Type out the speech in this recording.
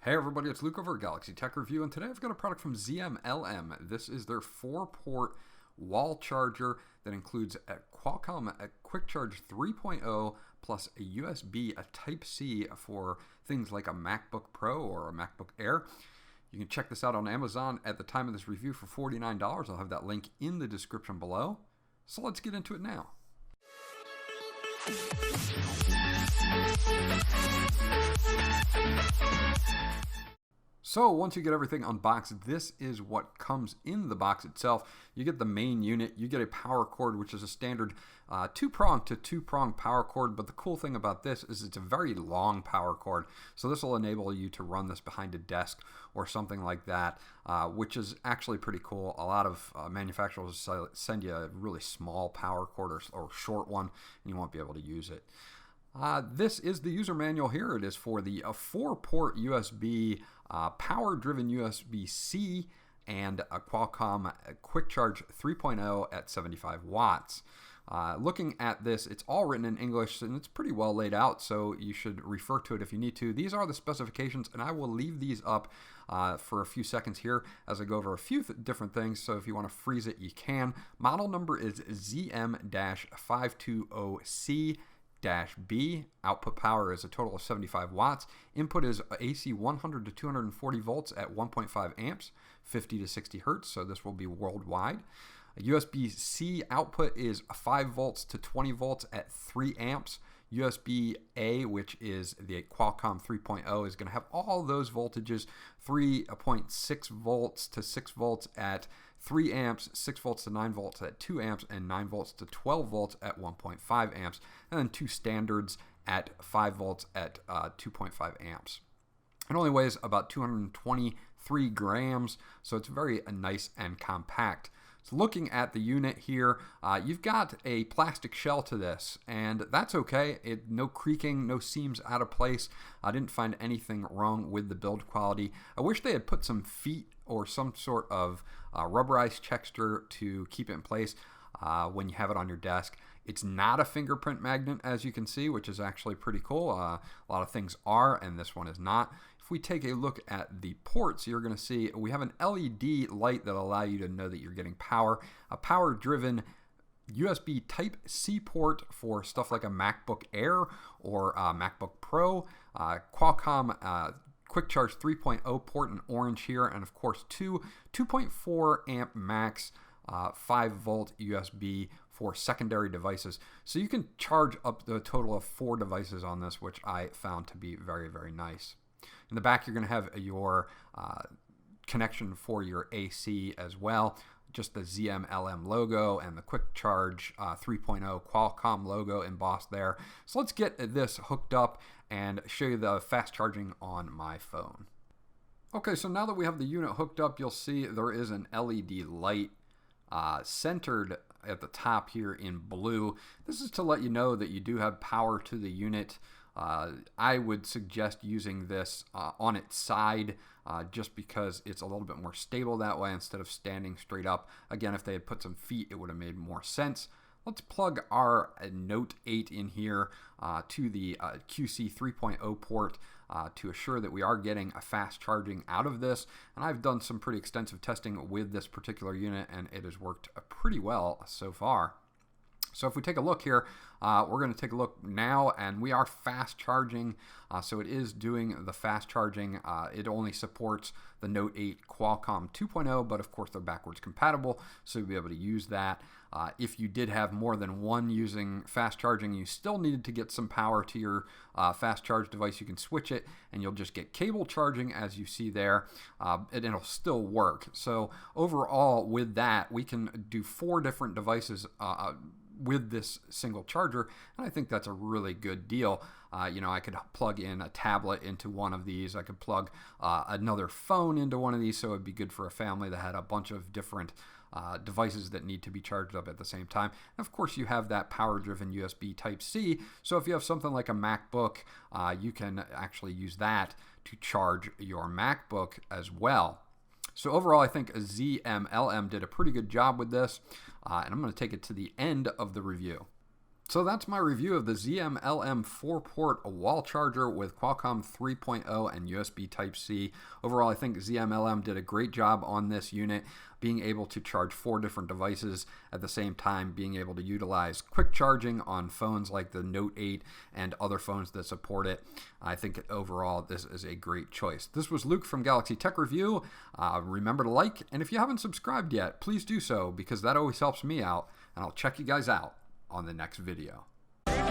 Hey everybody, it's Luke over at Galaxy Tech Review, and today I've got a product from ZMLM. This is their 4-port wall charger that includes a Qualcomm Quick Charge 3.0 plus a USB, a Type-C for things like a MacBook Pro or a MacBook Air. You can check this out on Amazon at the time of this review for $49. I'll have that link in the description below. So let's get into it now. So once you get everything unboxed, this is what comes in the box itself. You get the main unit, you get a power cord, which is a standard 2-prong to 2-prong power cord, but the cool thing about this is it's a very long power cord. So this will enable you to run this behind a desk or something like that, which is actually pretty cool. A lot of manufacturers send you a really small power cord or short one, and you won't be able to use it. This is the user manual here. It is for the 4-port USB, power-driven USB-C, and a Qualcomm Quick Charge 3.0 at 75 watts. Looking at this, it's all written in English, and it's pretty well laid out, so you should refer to it if you need to. These are the specifications, and I will leave these up for a few seconds here as I go over a few different things, so if you want to freeze it, you can. Model number is ZM-520C-B. Output power is a total of 75 watts. Input is AC 100 to 240 volts at 1.5 amps, 50 to 60 hertz, so this will be worldwide. USB-C output is 5 volts to 20 volts at 3 amps. USB-A, which is the Qualcomm 3.0, is going to have all those voltages, 3.6 volts to 6 volts at 3 amps, 6 volts to 9 volts at 2 amps, and 9 volts to 12 volts at 1.5 amps, and then 2 standards at 5 volts at 2.5 amps. It only weighs about 223 grams, so it's very nice and compact. So looking at the unit here, you've got a plastic shell to this, and that's okay. No creaking, no seams out of place. I didn't find anything wrong with the build quality. I wish they had put some feet or some sort of rubberized texture to keep it in place when you have it on your desk. It's not a fingerprint magnet, as you can see, which is actually pretty cool. A lot of things are, and this one is not. If we take a look at the ports, you're going to see we have an LED light that will allow you to know that you're getting power. A power-driven USB Type-C port for stuff like a MacBook Air or a MacBook Pro. Qualcomm Quick Charge 3.0 port in orange here, and of course 2.4 amp max 5 volt USB for secondary devices. So you can charge up to a total of 4 devices on this, which I found to be very, very nice. In the back, you're going to have your connection for your AC as well. Just the ZMLM logo and the Quick Charge 3.0 Qualcomm logo embossed there. So let's get this hooked up and show you the fast charging on my phone. Okay, so now that we have the unit hooked up, you'll see there is an LED light centered at the top here in blue. This is to let you know that you do have power to the unit. I would suggest using this on its side just because it's a little bit more stable that way instead of standing straight up. Again, if they had put some feet, it would have made more sense. Let's plug our Note 8 in here to the QC 3.0 port to assure that we are getting a fast charging out of this. And I've done some pretty extensive testing with this particular unit, and it has worked pretty well so far. So if we take a look here, we're going to take a look now, and we are fast charging. So it is doing the fast charging. It only supports the Note 8 Qualcomm 2.0, but of course they're backwards compatible, so you'll be able to use that. If you did have more than one using fast charging, you still needed to get some power to your fast charge device, you can switch it, and you'll just get cable charging as you see there, and it'll still work. So overall, with that, we can do 4 different devices with this single charger, and I think that's a really good deal. You know, I could plug in a tablet into one of these. I could plug another phone into one of these, so it'd be good for a family that had a bunch of different devices that need to be charged up at the same time. And of course, you have that power-driven USB Type-C, so if you have something like a MacBook, you can actually use that to charge your MacBook as well. So overall, I think ZMLM did a pretty good job with this, and I'm going to take it to the end of the review. So that's my review of the ZMLM 4-port wall charger with Qualcomm 3.0 and USB Type-C. Overall, I think ZMLM did a great job on this unit, being able to charge 4 different devices at the same time, being able to utilize quick charging on phones like the Note 8 and other phones that support it. I think overall this is a great choice. This was Luke from Galaxy Tech Review. Remember to like, and if you haven't subscribed yet, please do so because that always helps me out, and I'll check you guys out on the next video. Oh,